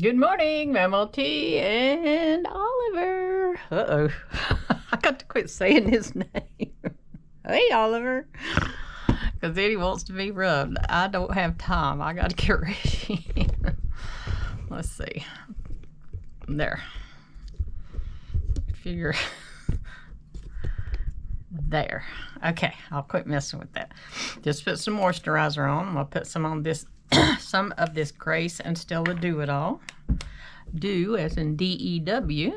Good morning, Mammal T and Oliver. Uh-oh. I got to quit saying his name. Hey, Oliver. Because then he wants to be rubbed. I don't have time. I got to get ready. Let's see. There. Figure. There. Okay, I'll quit messing with that. Just put some moisturizer on. I'm going to put some on this. Some of this Grace and Stella Do It All. Do as in D-E-W.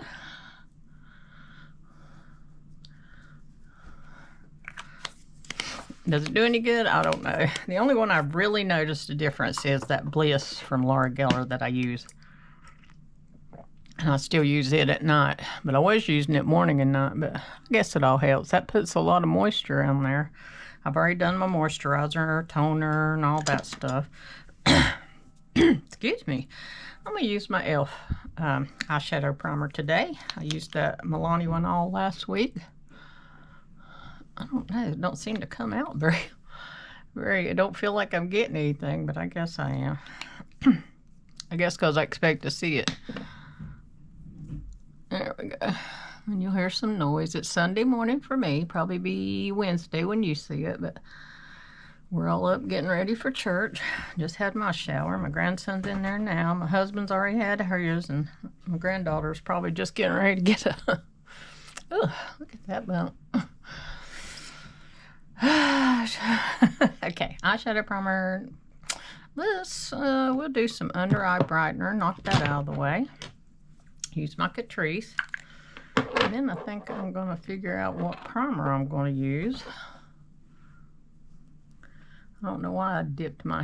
Does it do any good? I don't know. The only one I've really noticed a difference is that Bliss from Laura Geller that I use. And I still use it at night. But I was using it morning and night. But I guess it all helps. That puts a lot of moisture on there. I've already done my moisturizer, toner, and all that stuff. Excuse me. I'm going to use my e.l.f. Eyeshadow primer today. I used that Milani one all last week. I don't know. It don't seem to come out very. I don't feel like I'm getting anything, but I guess I am. I guess because I expect to see it. There we go. And you'll hear some noise. It's Sunday morning for me. Probably be Wednesday when you see it, but we're all up getting ready for church. Just had my shower. My grandson's in there now. My husband's already had hers, and my granddaughter's probably just getting ready to get a... Oh, look at that bump. Okay, eyeshadow primer. We'll do some under eye brightener. Knock that out of the way. Use my Catrice. And then I think I'm going to figure out what primer I'm going to use. I don't know why I dipped my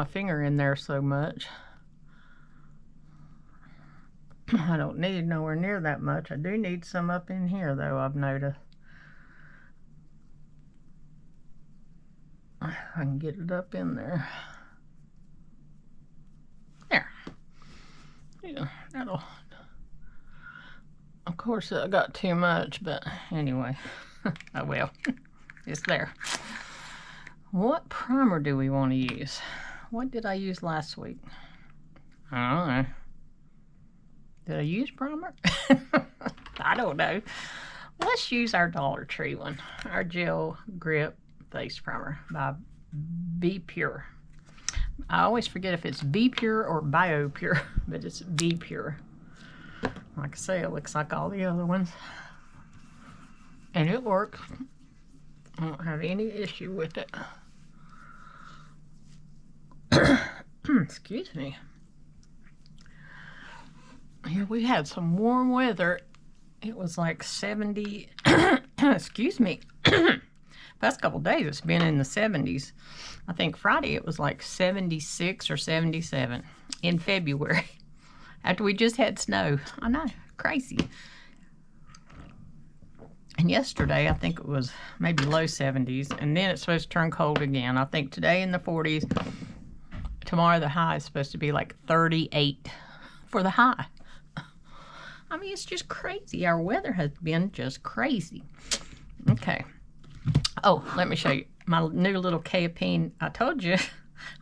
finger in there so much. I don't need nowhere near that much. I do need some up in here though, I've noticed. I can get it up in there. There. Yeah, that'll... Of course, I got too much, but anyway. Oh well. It's there. What primer do we want to use? What did I use last week? I don't know. Did I use primer? I don't know. Let's use our Dollar Tree one. Our Gel Grip Face Primer by Be Pure. I always forget if it's Be Pure or Bio Pure, but it's Be Pure. Like I say, it looks like all the other ones. And it works. I don't have any issue with it. Excuse me. Here we had some warm weather. It was like 70. Excuse me. Past couple days it's been in the 70s. I think Friday it was like 76 or 77 in February. After we just had snow. I know, crazy. And yesterday, I think it was maybe low 70s, and then it's supposed to turn cold again. I think today in the 40s. Tomorrow the high is supposed to be like 38 for the high. I mean, it's just crazy. Our weather has been just crazy. Okay. Oh, let me show you my new little apiene. I told you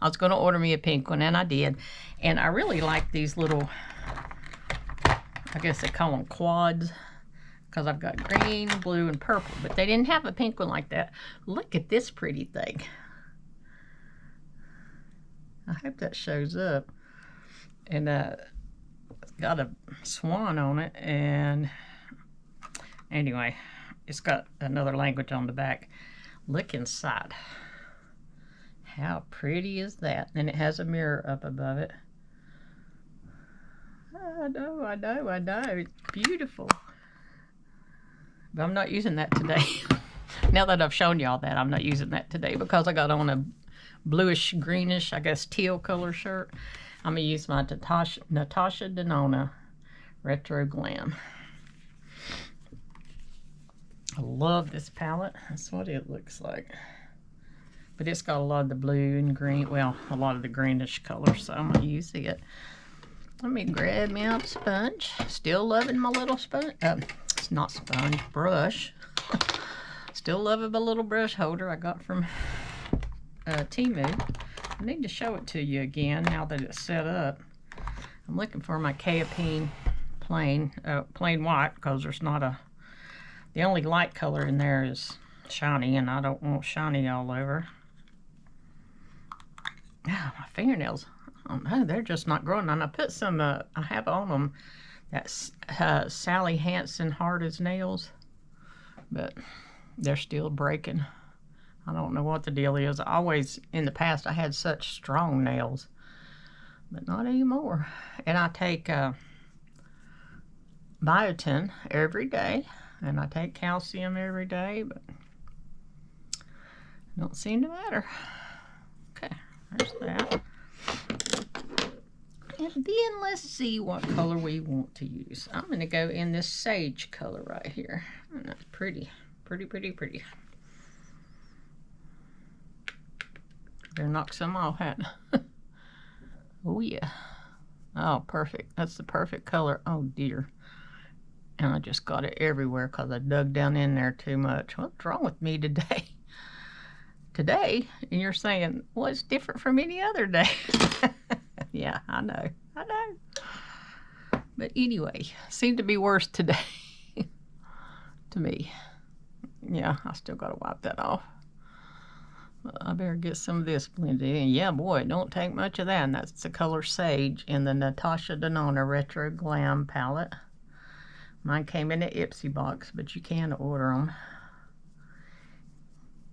I was going to order me a pink one, and I did. And I really like these little... I guess they call them quads, because I've got green, blue, and purple, but they didn't have a pink one like that. Look at this pretty thing. I hope that shows up. And it's got a swan on it, and anyway, it's got another language on the back. Look inside. How pretty is that? And it has a mirror up above it. I know. It's beautiful. But I'm not using that today. Now that I've shown y'all that, I'm not using that today because I got on a bluish, greenish, I guess teal color shirt. I'm going to use my Natasha Denona Retro Glam. I love this palette. That's what it looks like. But it's got a lot of the blue and green, well, a lot of the greenish colors, so I'm going to use it. Let me grab me out a sponge. Still loving my little sponge. It's not sponge, brush. Still loving my little brush holder I got from Timu. I need to show it to you again now that it's set up. I'm looking for my apiene plain white, because there's not a, the only light color in there is shiny, and I don't want shiny all over. Ah, my fingernails, oh no, they're just not growing. And I put some, I have on them that's Sally Hansen Hard as Nails, but they're still breaking. I don't know what the deal is. Always in the past I had such strong nails, but not anymore. And I take biotin every day, and I take calcium every day, but it don't seem to matter. Okay, there's that. And then let's see what color we want to use. I'm going to go in this sage color right here. And that's pretty, pretty, pretty, pretty. Better knock some off, hadn't I? Oh yeah. Oh, perfect. That's the perfect color. Oh dear. And I just got it everywhere because I dug down in there too much. What's wrong with me today? Today? And you're saying, well, it's different from any other day. Yeah, I know. I know. But anyway, seemed to be worse today. To me. Yeah, I still got to wipe that off. I better get some of this blended in. Yeah, boy, it don't take much of that. And that's the color Sage in the Natasha Denona Retro Glam palette. Mine came in an Ipsy box, but you can order them.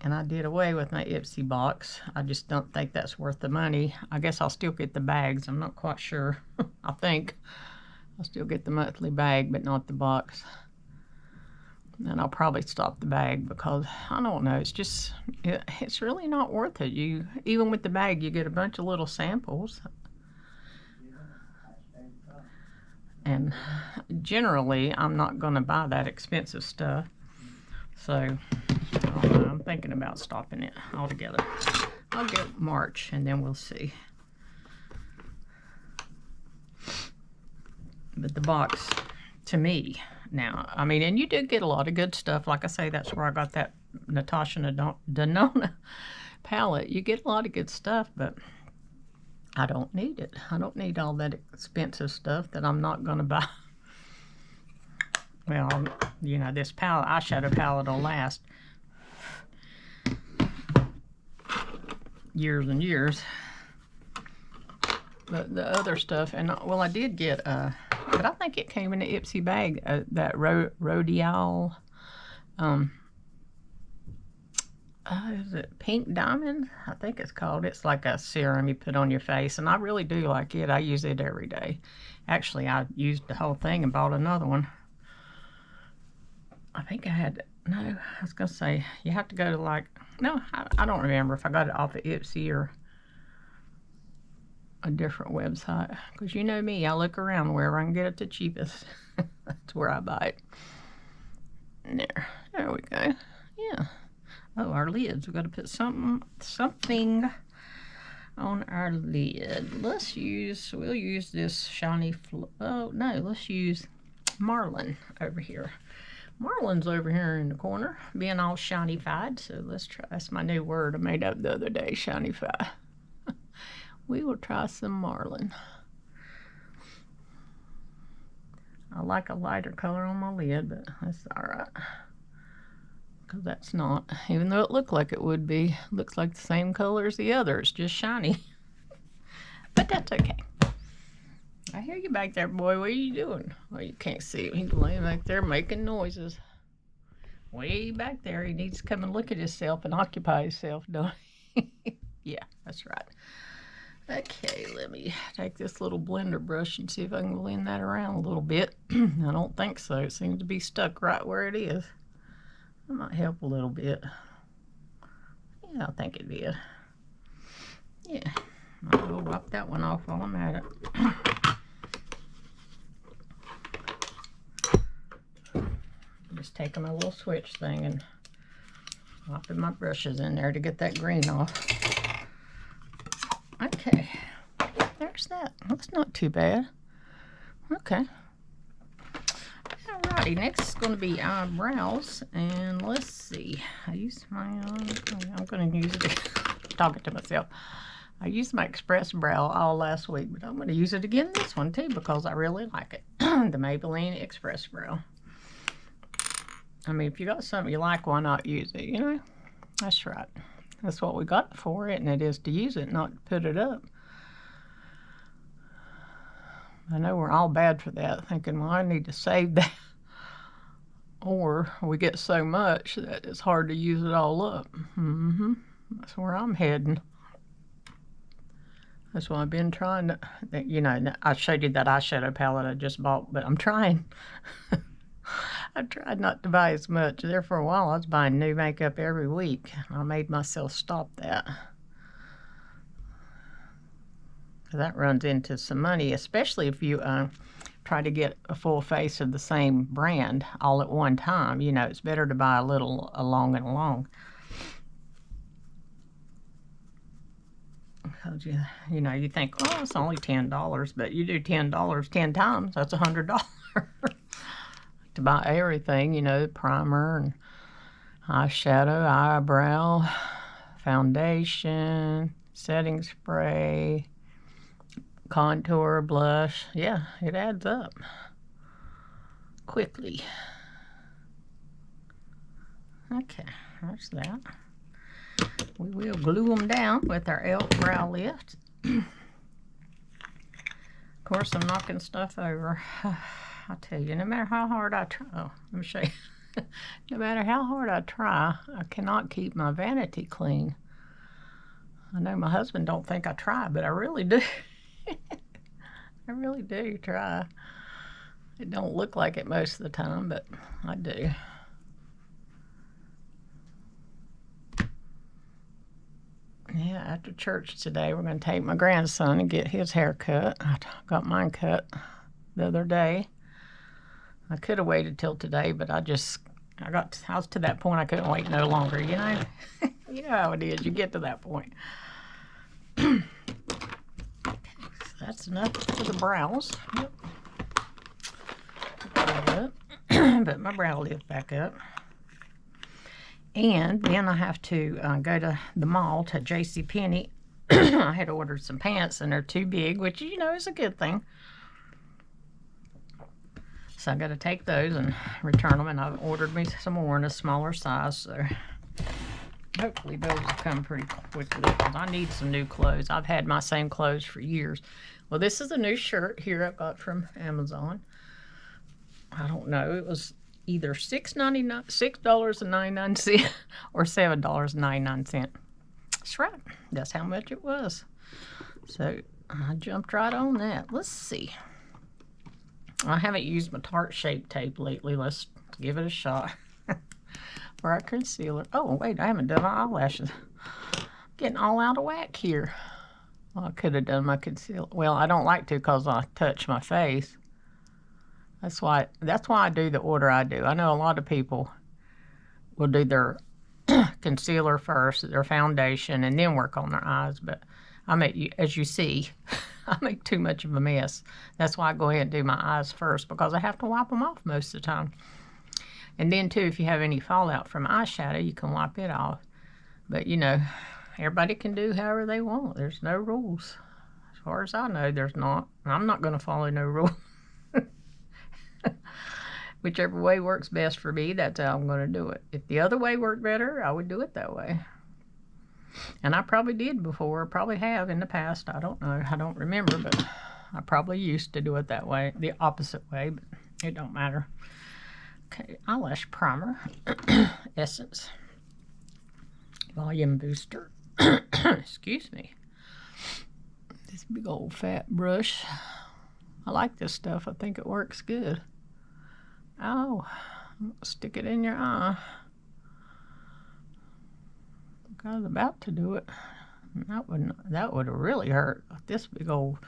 And I did away with my Ipsy box. I just don't think that's worth the money. I guess I'll still get the bags. I'm not quite sure. I think I'll still get the monthly bag, but not the box. And I'll probably stop the bag because I don't know. It's just, it's really not worth it. You, even with the bag, you get a bunch of little samples. And generally, I'm not going to buy that expensive stuff. So, I don't know. I'm thinking about stopping it altogether. I'll get March and then we'll see. But the box, to me, now, I mean, and you do get a lot of good stuff. Like I say, that's where I got that Natasha Denona palette. You get a lot of good stuff, but I don't need it. I don't need all that expensive stuff that I'm not going to buy. Well, you know, this palette, eyeshadow palette will last years and years. But the other stuff, and well, I did get but I think it came in an Ipsy bag, that Rodial, is it Pink Diamond? I think it's called. It's like a serum you put on your face, and I really do like it. I use it every day. Actually, I used the whole thing and bought another one. I think I had, no, I was going to say, you have to go to like, no, I don't remember if I got it off of Ipsy or a different website, because you know me, I look around wherever I can get it the cheapest. That's where I buy it. There we go. Yeah. Oh, our lids. We've got to put something on our lid. We'll use this shiny, oh no, let's use Marlin over here. Marlin's over here in the corner, being all shiny-fied, so let's try, that's my new word I made up the other day, shiny-fied. We will try some Marlin. I like a lighter color on my lid, but that's alright. Because that's not, even though it looked like it would be, looks like the same color as the other, it's just shiny. But that's okay. I hear you back there, boy. What are you doing? Well, you can't see him. He's laying back there making noises. Way back there. He needs to come and look at himself and occupy himself, don't he? Yeah, that's right. Okay, let me take this little blender brush and see if I can blend that around a little bit. I don't think so. It seems to be stuck right where it is. That might help a little bit. Yeah, I think it did. Yeah, I'll wipe that one off while I'm at it. Just taking my little switch thing and wiping my brushes in there to get that green off. Okay, there's that. That's not too bad. Okay. Alrighty, next is going to be eyebrows, and let's see. I use my own. I'm going to use it. Talking to myself. I used my Express Brow all last week, but I'm going to use it again this one too because I really like it. The Maybelline Express Brow. I mean, if you got something you like, why not use it, you know? That's right. That's what we got for it, and it is to use it, not to put it up. I know we're all bad for that, thinking, well, I need to save that. Or we get so much that it's hard to use it all up. That's where I'm heading. That's why I've been trying to, you know, I showed you that eyeshadow palette I just bought, but I'm trying. I tried not to buy as much. There for a while, I was buying new makeup every week. I made myself stop that. That runs into some money, especially if you try to get a full face of the same brand all at one time. You know, it's better to buy a little along and along. Because you know, you think, oh, it's only $10, but you do $10 10 times, that's $100 to buy everything. You know, primer and eyeshadow, eyebrow, foundation, setting spray, contour, blush. Yeah, it adds up quickly. Okay, there's that. We will glue them down with our e.l.f. brow lift. Of course, I'm knocking stuff over. I tell you, no matter how hard I try, oh, let me show you. No matter how hard I try, I cannot keep my vanity clean. I know my husband don't think I try, but I really do. I really do try. It don't look like it most of the time, but I do. Yeah, after church today, we're going to take my grandson and get his hair cut. I got mine cut the other day. I could have waited till today, but I was to that point I couldn't wait no longer, you know? You know how it is. You get to that point. Okay, so that's enough for the brows. Yep. Put my brow lift back up. And then I have to go to the mall to JCPenney. I had ordered some pants and they're too big, which, you know, is a good thing. So I got to take those and return them, and I've ordered me some more in a smaller size. So hopefully those will come pretty quickly because I need some new clothes. I've had my same clothes for years. Well, this is a new shirt here I got from Amazon. I don't know. It was either $6.99 or $7.99. That's right. That's how much it was. So I jumped right on that. Let's see. I haven't used my Tarte Shape Tape lately. Let's give it a shot. For our concealer. Oh, wait, I haven't done my eyelashes. Getting all out of whack here. Well, I could have done my concealer. Well, I don't like to because I touch my face. That's why I do the order I do. I know a lot of people will do their concealer first, their foundation, and then work on their eyes. But as you see, I make too much of a mess. That's why I go ahead and do my eyes first, because I have to wipe them off most of the time. And then, too, if you have any fallout from eyeshadow, you can wipe it off. But, you know, everybody can do however they want. There's no rules. As far as I know, there's not. I'm not going to follow no rules. Whichever way works best for me, that's how I'm going to do it. If the other way worked better, I would do it that way. And I probably did before, probably have in the past. I don't know. I don't remember, but I probably used to do it that way, the opposite way, but it don't matter. Okay, eyelash primer, Essence, volume booster. Excuse me. This big old fat brush. I like this stuff. I think it works good. Oh, stick it in your eye. I was about to do it. That would have really hurt. This big old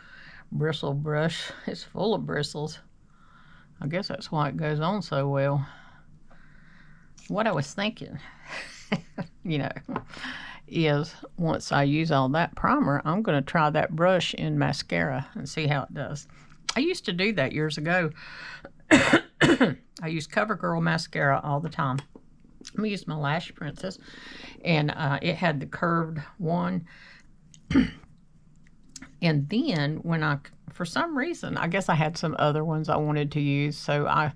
bristle brush is full of bristles. I guess that's why it goes on so well. What I was thinking, you know, is once I use all that primer, I'm going to try that brush in mascara and see how it does. I used to do that years ago. I used CoverGirl mascara all the time. I used my Lash Princess, and it had the curved one. And then when for some reason, I guess I had some other ones I wanted to use, so I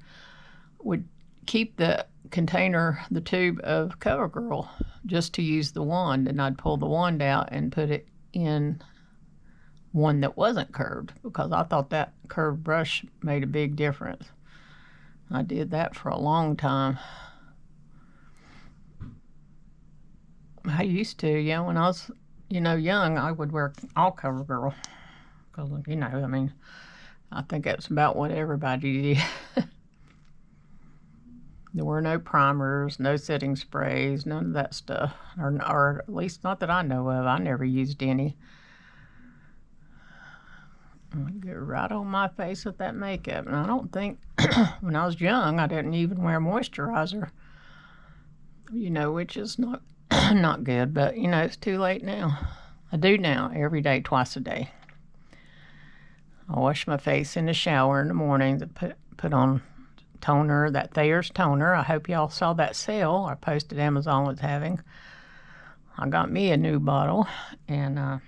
would keep the container, the tube of CoverGirl, just to use the wand, and I'd pull the wand out and put it in one that wasn't curved, because I thought that curved brush made a big difference. I did that for a long time. I used to, yeah, when I was, young, I would wear all CoverGirl. Because, I mean, I think that's about what everybody did. There were no primers, no setting sprays, none of that stuff. Or at least not that I know of. I never used any. I get right on my face with that makeup. And I don't think, when I was young, I didn't even wear moisturizer. Which is not not good, but it's too late now. I do now, every day, twice a day. I wash my face in the shower in the morning to put on toner, that Thayer's toner. I hope y'all saw that sale I posted Amazon was having. I got me a new bottle, and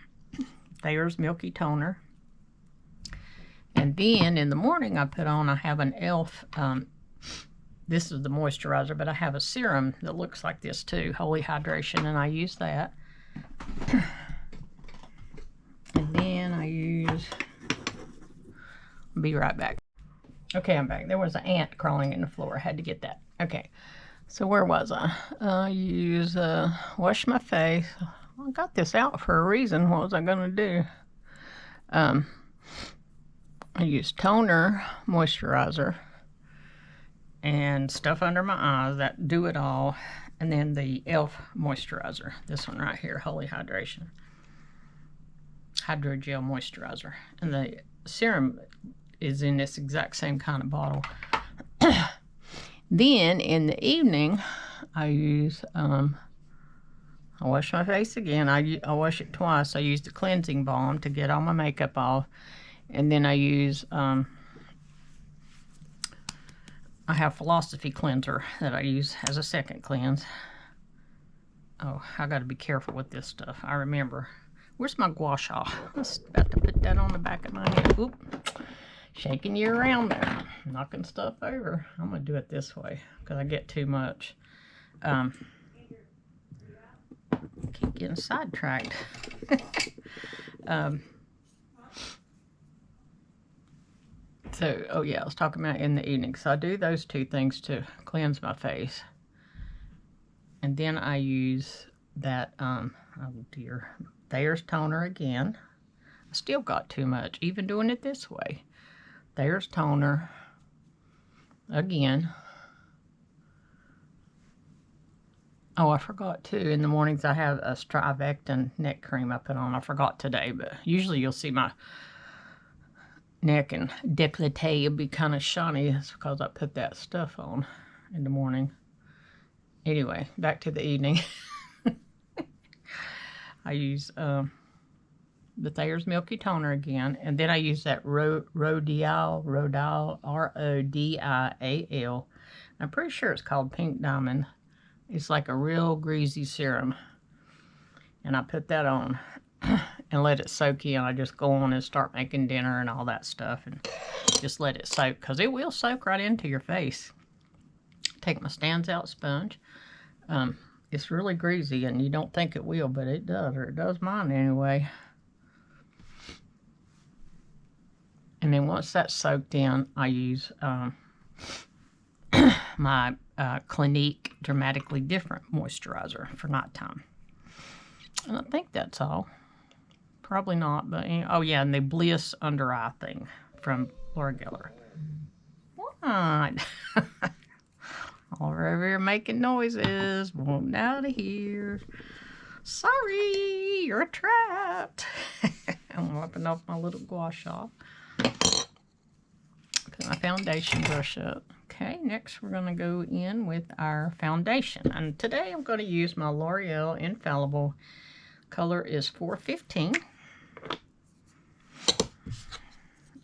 Thayer's Milky Toner. And then in the morning I have an e.l.f. This is the moisturizer, but I have a serum that looks like this too, Holy Hydration, and I use that. And then I use, I'll be right back. Okay, I'm back. There was an ant crawling in the floor. I had to get that. Okay, so where was I? Wash my face. I got this out for a reason. What was I going to do? I use toner, moisturizer, and stuff under my eyes, that do it all, and then the e.l.f. moisturizer. This one right here, Holy Hydration. Hydrogel moisturizer. And the serum is in this exact same kind of bottle. Then in the evening, I use, I wash my face again. I wash it twice. I use the cleansing balm to get all my makeup off. And then I use, I have Philosophy cleanser that I use as a second cleanse. Oh, I got to be careful with this stuff. I remember. Where's my gua sha? I was about to put that on the back of my hand. Oop. Shaking you around there, knocking stuff over. I'm gonna do it this way because I get too much. Keep getting sidetracked. So, oh yeah, I was talking about in the evening. So I do those two things to cleanse my face, and then I use that oh dear, Thayer's toner again. I still got too much, even doing it this way. Thayer's toner again. Oh, I forgot too. In the mornings I have a Strivectin neck cream I put on. I forgot today, but usually you'll see my neck and décolleté will be kind of shiny. That's because I put that stuff on in the morning. Anyway, back to the evening. I use the Thayer's Milky Toner again, and then I use that Rodial, R-O-D-I-A-L. I'm pretty sure it's called Pink Diamond. It's like a real greasy serum, and I put that on and let it soak in. I just go on and start making dinner and all that stuff, and just let it soak, because it will soak right into your face. Take my Stands Out sponge. It's really greasy, and you don't think it will, but it does, or it does mine anyway. And then once that's soaked in, I use my Clinique Dramatically Different moisturizer for nighttime. And I think that's all. Probably not, but oh yeah, and the Bliss Under Eye thing from Laura Geller. What? All over here making noises. Wanting out of here. Sorry, you're trapped. I'm wiping off my little gua sha. Put my foundation brush up. Okay, next we're going to go in with our foundation. And today I'm going to use my L'Oreal Infallible. Color is 415.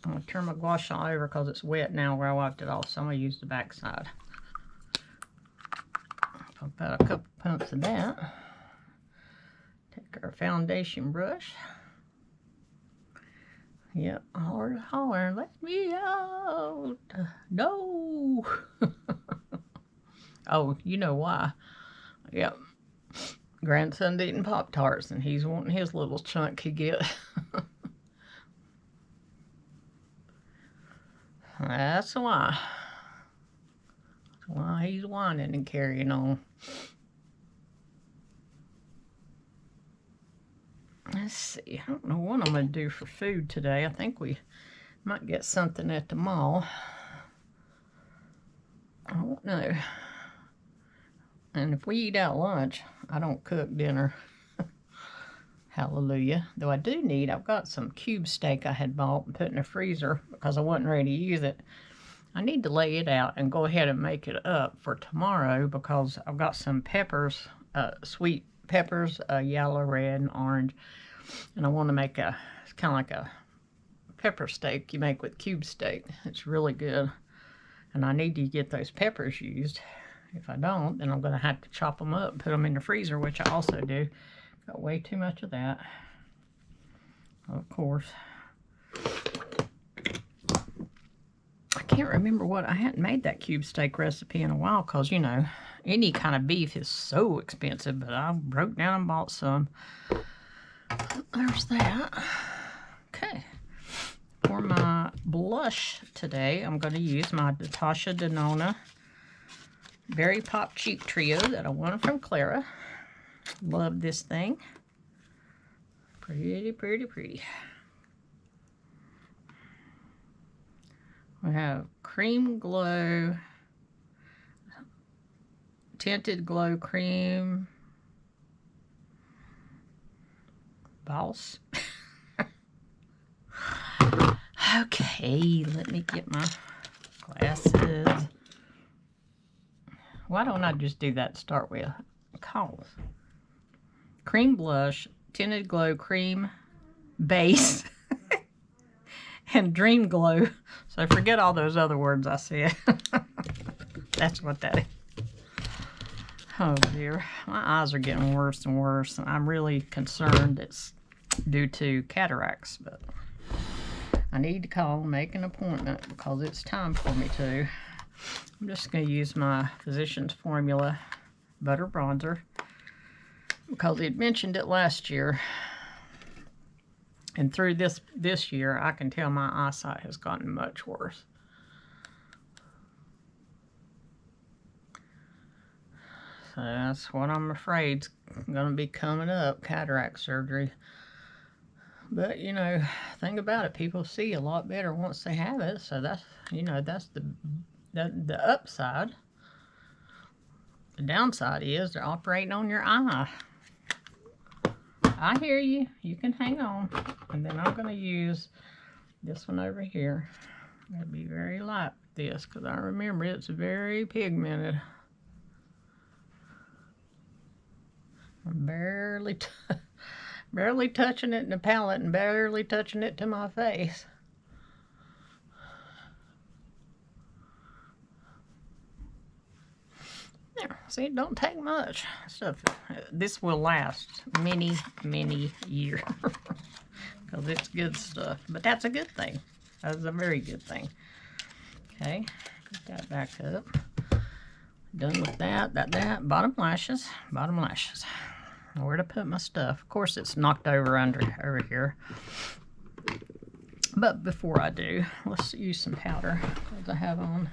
I'm going to turn my gua sha over because it's wet now where I wiped it off. So I'm going to use the back side. Pump out a couple pumps of that. Take our foundation brush. Yep, holler, holler, let me out. No. Oh, you know why. Yep. Grandson's eating Pop-Tarts, and he's wanting his little chunk he get. That's why. That's why he's whining and carrying on. Let's see. I don't know what I'm going to do for food today. I think we might get something at the mall. I don't know. And if we eat out lunch, I don't cook dinner. Hallelujah. Though I do need, I've got some cube steak I had bought and put in the freezer because I wasn't ready to use it. I need to lay it out and go ahead and make it up for tomorrow because I've got some peppers, sweet peppers, yellow, red, and orange. And I want to make it's kind of like a pepper steak you make with cube steak. It's really good. And I need to get those peppers used. If I don't, then I'm going to have to chop them up and put them in the freezer, which I also do. Got way too much of that. Of course. I can't remember what, I hadn't made that cube steak recipe in a while because, you know, any kind of beef is so expensive, but I broke down and bought some. There's that. Okay. For my blush today, I'm going to use my Natasha Denona Berry Pop Cheek Trio that I won from Clara. Love this thing. Pretty, pretty, pretty. We have Cream Glow, Tinted Glow Cream, Boss. Okay, let me get my glasses. Why don't I just do that to start with? Cause Cream Blush, Tinted Glow Cream Base, and Dream Glow. So forget all those other words I said. That's what that is. Oh dear, my eyes are getting worse and worse, and I'm really concerned it's due to cataracts, but I need to call and make an appointment because it's time for me to. I'm just going to use my Physicians Formula Butter Bronzer because he had mentioned it last year. And through this year, I can tell my eyesight has gotten much worse. So that's what I'm afraid is going to be coming up, cataract surgery. But, you know, think about it, people see a lot better once they have it. So that's, you know, that's the upside. The downside is they're operating on your eye. I hear you. You can hang on. And then I'm going to use this one over here. I'm going to be very light with this because I remember it's very pigmented. I'm barely touching it in the palette and barely touching it to my face. There, see, it don't take much stuff. This will last many, many years because it's good stuff. But that's a good thing. That's a very good thing. Okay, put that back up. Done with that. Bottom lashes. Bottom lashes. Where to put my stuff? Of course, it's knocked over over here. But before I do, let's use some powder because I have on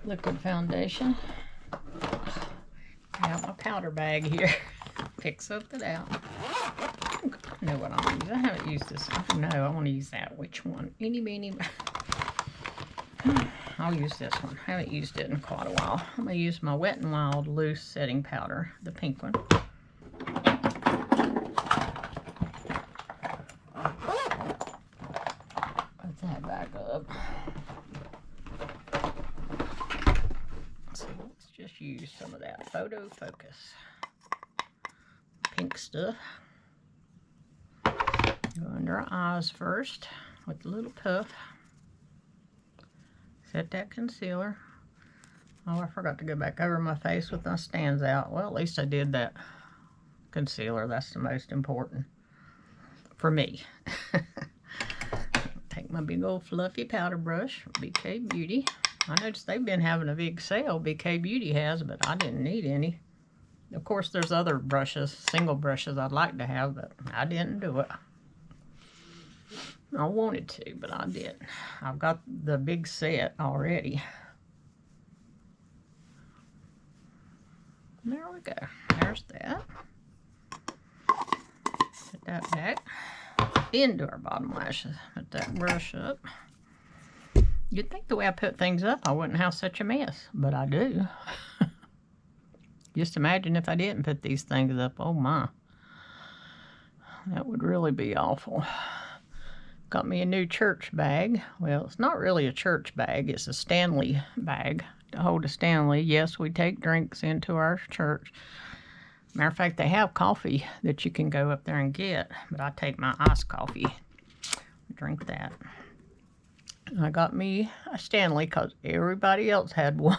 liquid foundation. I have my powder bag here. Pick something out. I know what I'm going to use. I haven't used this. No, I want to use that. Which one? Eeny, meeny. I'll use this one. I haven't used it in quite a while. I'm going to use my Wet n Wild loose setting powder, the pink one. Put that back up. So let's just use some of that Photo Focus pink stuff. Go under our eyes first with a little puff. Set that concealer. Oh, I forgot to go back over my face with my stands out. Well, at least I did that concealer. That's the most important. for me. Take my big old fluffy powder brush from BK Beauty. I noticed they've been having a big sale, BK Beauty has, but I didn't need any. Of course, there's other brushes, single brushes I'd like to have, but I didn't do it. I wanted to, but I didn't. I've got the big set already. There we go. There's that. Put that back into our bottom lashes. Put that brush up. You'd think the way I put things up, I wouldn't have such a mess, but I do. Just imagine if I didn't put these things up. Oh my. That would really be awful. Got me a new church bag. Well, it's not really a church bag. It's a Stanley bag to hold a Stanley. Yes, we take drinks into our church. Matter of fact, they have coffee that you can go up there and get, but I take my iced coffee. Drink that. I got me a Stanley because everybody else had one.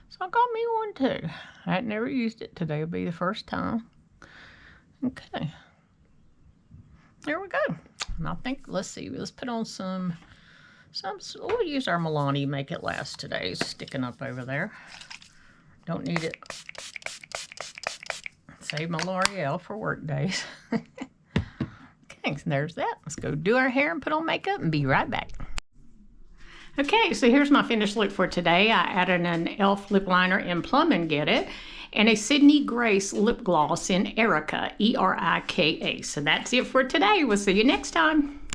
So I got me one too. I had never used it. Today will be the first time. Okay. There we go. And I think, let's see, let's put on some we'll use our Milani Make It Last today. It's sticking up over there. Don't need it. Save my L'Oreal for work days. Okay, so there's that. Let's go do our hair and put on makeup and be right back. Okay, so here's my finished look for today. I added an e.l.f. lip liner in Plum and Get It and a Sydney Grace lip gloss in Erica, E-R-I-K-A. So that's it for today. We'll see you next time.